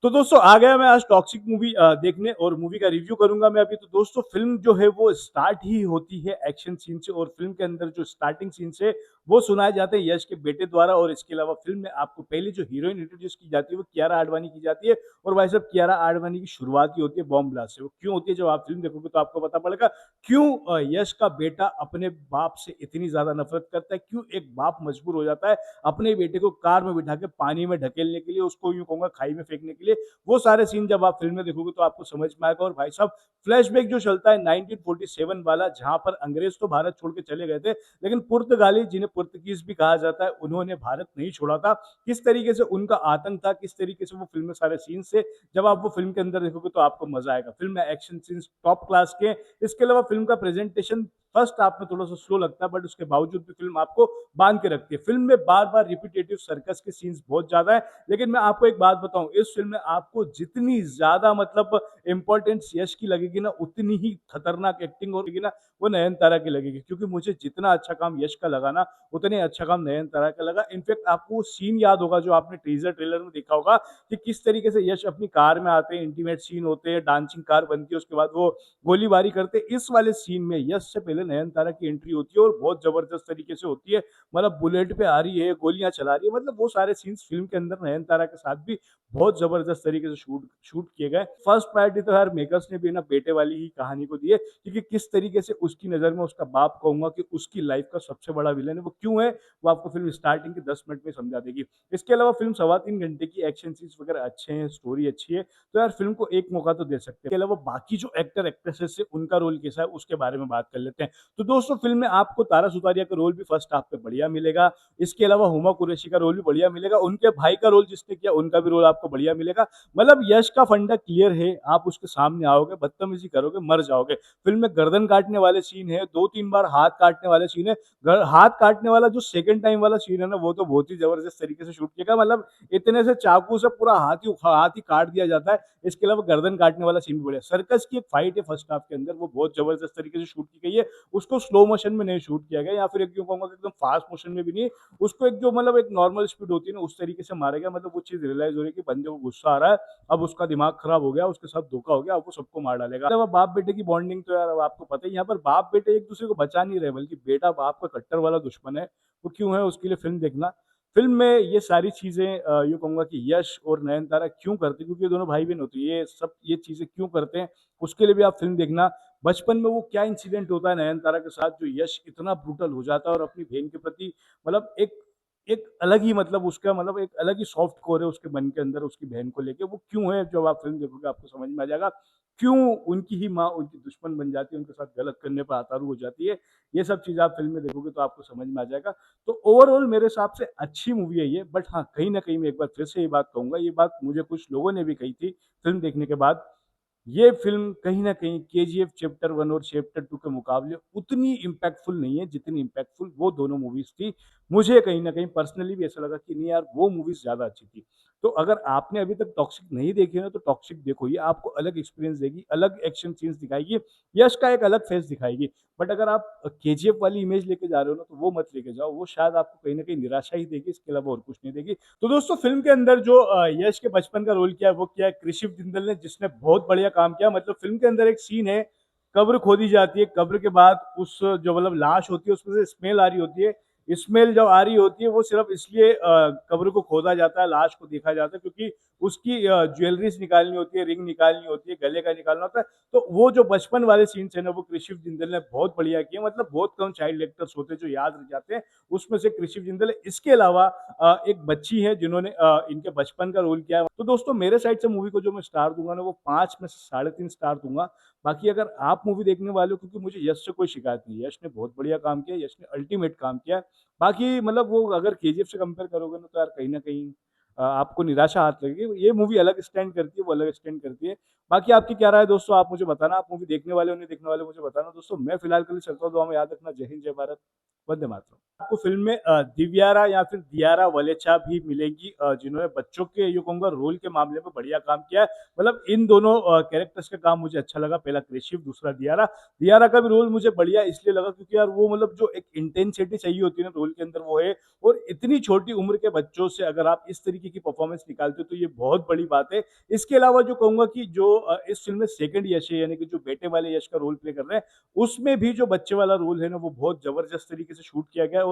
तो दोस्तों आ गया मैं आज टॉक्सिक मूवी देखने और मूवी का रिव्यू करूंगा मैं अभी। तो दोस्तों फिल्म जो है वो स्टार्ट ही होती है एक्शन सीन से, और फिल्म के अंदर जो स्टार्टिंग सीन से वो सुनाए जाते हैं यश के बेटे द्वारा। और इसके अलावा फिल्म में आपको पहले जो हीरोइन इंट्रोड्यूस की जाती है वो कियारा आडवाणी की जाती है। और भाई साहब कियारा आडवाणी की शुरुआत ही होती है बॉम्ब ब्लास्ट से। वो क्यों होती है, जब आप फिल्म देखोगे तो आपको पता पड़ेगा क्यों यश का बेटा अपने बाप से इतनी ज्यादा नफरत करता है, क्यों एक बाप मजबूर हो जाता है अपने बेटे को कार में बिठा के पानी में ढकेलने के लिए, उसको यूं कहूंगा खाई में फेंकने के लिए। वो सारे सीन जब आप फिल्म में देखोगे तो आपको समझ में आएगा। और भाई साहब फ्लैशबैक जो चलता है 1947 वाला, जहां पर अंग्रेज तो भारत छोड़ के चले गए थे, लेकिन पुर्तगाली, जिन्हें पुर्तगीज भी कहा जाता है, उन्होंने भारत नहीं छोड़ा था। किस तरीके से उनका आतंक था, किस तरीके से वो फिल्म में सारे सीन से जब आप वो फिल्म के अंदर देखोगे तो आपको मजा आएगा। फिल्म में एक्शन सीन्स टॉप क्लास के। इसके अलावा फिल्म का प्रेजेंटेशन फर्स्ट हाफ में थोड़ा सा स्लो लगता है, बट उसके बावजूद भी फिल्म आपको बांध के रखती है। फिल्म में बार बार रिपीटेटिव सर्कस के सीन्स बहुत ज्यादा है। लेकिन मैं आपको एक बात बताऊं, इस फिल्म में आपको जितनी ज्यादा मतलब इंपॉर्टेंस यश की लगेगी ना, उतनी ही खतरनाक एक्टिंग होगी ना वो नयनतारा की लगेगी। क्योंकि मुझे जितना अच्छा काम यश का लगा ना, उतने अच्छा काम नयनतारा का लगा। इनफैक्ट आपको वो सीन याद होगा जो आपने टीजर ट्रेलर में देखा होगा कि किस तरीके से यश अपनी कार में आते हैं, इंटीमेट सीन होते हैं, डांसिंग कार बनती है, उसके बाद वो गोलीबारी करते हैं। इस वाले सीन में यश से पहले नयनतारा की एंट्री होती है और बहुत जबरदस्त तरीके से होती है। मतलब बुलेट पे आ रही है, गोलियां चला रही है, मतलब वो सारे सीन्स फिल्म के अंदर नयनतारा के साथ भी बहुत जबरदस्त तरीके से शूट शूट किए गए। फर्स्ट प्रायोरिटी तो यार मेकर्स ने भी ना बेटे वाली ही कहानी को दी है, क्योंकि किस तरीके से उसकी नजर में उसका बाप, कहूंगा कि उसकी लाइफ का सबसे बड़ा विलन है, वो क्यों है वो आपको फिल्म स्टार्टिंग के 10 मिनट में समझा देगी। इसके अलावा फिल्म 3.25 घंटे की, एक्शन सीन्स वगैरह अच्छे हैं, स्टोरी अच्छी है, तो यार फिल्म को एक मौका तो दे सकते हैं। इसके अलावा बाकी जो एक्टर एक्ट्रेसेस है उनका रोल कैसा है उसके बारे में बात कर लेते हैं। तो दोस्तों फिल्म में आपको तारा सुतारिया का रोल भी फर्स्ट हाफ पे बढ़िया मिलेगा। इसके अलावा हुमा कुरैशी का रोल भी बढ़िया मिलेगा, उनके भाई का रोल जिसने किया उनका भी रोल आपको बढ़िया मिलेगा। मतलब यश का फंडा क्लियर है, आप उसके सामने आओगे बदतमीजी करोगे मर जाओगे। फिल्म में गर्दन काटने वाले सीन है, 2-3 बार हाथ काटने वाले सीन है। हाथ काटने वाला जो सेकंड टाइम वाला सीन है ना, वो तो बहुत ही जबरदस्त तरीके से शूट किया। मतलब इतने से चाकू से पूरा हाथ ही काट दिया जाता है। इसके अलावा गर्दन काटने वाला सीन भी बढ़िया। सर्कस की एक फाइट है फर्स्ट हाफ के अंदर, वो बहुत जबरदस्त तरीके से शूट की गई है। उसको स्लो मोशन में नहीं शूट किया गया, या फिर एक यूं कहूंगा कि एकदम फास्ट मोशन में भी नहीं। उसको एक जो मतलब एक नॉर्मल स्पीड होती है ना, उस तरीके से मारा गया। मतलब वो चीज रियलाइज हो रही है कि बंदे को गुस्सा आ रहा है, अब उसका दिमाग खराब हो गया, उसके साथ धोखा हो गया, अब वो सबको मार डालेगा। अब बाप बेटे की बॉन्डिंग तो यार अब आपको पता ही, यहाँ पर बाप बेटे एक दूसरे को बचा नहीं रहे, बल्कि बेटा बाप का कट्टर वाला दुश्मन है। वो क्यों है उसके लिए फिल्म देखना। फिल्म में ये सारी चीजें यूँ कहूंगा कि यश और नयनतारा क्यों करते हैं, क्योंकि ये दोनों भाई बहन होती है, ये सब ये चीजें क्यों करते हैं उसके लिए भी आप फिल्म देखना। बचपन में वो क्या इंसिडेंट होता है नयनतारा के साथ, जो यश इतना ब्रूटल हो जाता है और अपनी बहन के प्रति मतलब एक एक अलग ही मतलब उसका मतलब एक अलग ही सॉफ्ट कोर है उसके मन के अंदर उसकी बहन को लेके। वो क्यों है, जब आप फिल्म देखोगे आपको समझ में आ जाएगा क्यों उनकी ही माँ उनकी दुश्मन बन जाती है, उनके साथ गलत करने पर आतारू हो जाती है। ये सब चीज़ आप फिल्म में देखोगे तो आपको समझ में आ जाएगा। तो ओवरऑल मेरे हिसाब से अच्छी मूवी है ये। बट हाँ, कहीं न कहीं मैं एक बार फिर से ये बात कहूँगा, ये बात मुझे कुछ लोगों ने भी कही थी फिल्म देखने के बाद, ये फ़िल्म कहीं न कहीं केजीएफ चैप्टर 1 और चैप्टर 2 के मुकाबले उतनी इम्पैक्टफुल नहीं है, जितनी इम्पैक्टफुल वो दोनों मूवीज़ थी। मुझे कहीं न कहीं पर्सनली भी ऐसा लगा कि नहीं यार, वो मूवीज़ ज़्यादा अच्छी थी। तो अगर आपने अभी तक टॉक्सिक नहीं देखी है ना, तो टॉक्सिक देखो, ये आपको अलग एक्सपीरियंस देगी, अलग एक्शन सीन्स दिखाएगी, यश का एक अलग फेस दिखाएगी। बट अगर आप केजीएफ वाली इमेज लेके जा रहे हो ना, तो वो मत लेके जाओ, वो शायद आपको कहीं न कहीं निराशा ही देगी, इसके अलावा और कुछ नहीं देगी। तो दोस्तों फिल्म के अंदर जो यश के बचपन का रोल किया है वो किया है कृषिव जिंदल ने, जिसने बहुत बढ़िया काम किया। मतलब फिल्म के अंदर एक सीन है, कब्र खोदी जाती है, कब्र के बाद उस जो मतलब लाश होती है उसमें से स्मेल आ रही होती है। स्मेल जब आ रही होती है वो सिर्फ इसलिए कब्र को खोदा जाता है, लाश को देखा जाता है, क्योंकि उसकी ज्वेलरीज निकालनी होती है, रिंग निकालनी होती है, गले का निकालना होता है। तो वो जो बचपन वाले सीन्स है ना, वो कृषिव जिंदल ने बहुत बढ़िया किए। मतलब बहुत कम चाइल्ड एक्टर्स होते हैं जो याद रह जाते हैं, उसमें से कृषिव जिंदल है। इसके अलावा एक बच्ची है जिन्होंने इनके बचपन का रोल किया है। तो दोस्तों मेरे साइड से मूवी को जो मैं स्टार दूंगा ना, वो 5 में से 3.5 स्टार दूंगा। बाकी अगर आप मूवी देखने वाले हो, क्योंकि मुझे यश से कोई शिकायत नहीं है, यश ने बहुत बढ़िया काम किया, यश ने अल्टीमेट काम किया। बाकी मतलब वो अगर केजीएफ से कंपेयर करोगे ना, तो यार कहीं ना कहीं आपको निराशा हाथ लगेगी। ये मूवी अलग स्टैंड करती है, वो अलग स्टैंड करती है। बाकी आपकी क्या राय है दोस्तों, आप मुझे बताना, आप मूवी देखने वाले हो नहीं देखने वाले मुझे बताना। दोस्तों मैं फिलहाल के लिए चलता हूँ, दुआ में याद रखना। जय हिंद, जय भारत, वंदे मातरम। आपको फिल्म में दिव्यारा या फिर दियारा वलेचा भी मिलेंगी, जिन्होंने बच्चों के यो कहूंगा रोल के मामले में बढ़िया काम किया है। मतलब इन दोनों कैरेक्टर्स का काम मुझे अच्छा लगा, पहला कृषिव, दूसरा दियारा। दियारा का भी रोल मुझे बढ़िया इसलिए लगा क्योंकि यार वो मतलब जो एक इंटेंसिटी चाहिए होती है ना रोल के अंदर, वो है। और इतनी छोटी उम्र के बच्चों से अगर आप इस तरीके तरीके की परफॉर्मेंस निकालते हो तो ये बहुत बड़ी बात है। इसके अलावा जो कहूँगा कि जो इस फ़िल्म में सेकंड यश है यानी कि जो बेटे वाले यश का रोल प्ले कर रहे हैं, उसमें भी जो बच्चे वाला रोल है ना वो बहुत ज़बरदस्त तरीके से शूट किया गया है और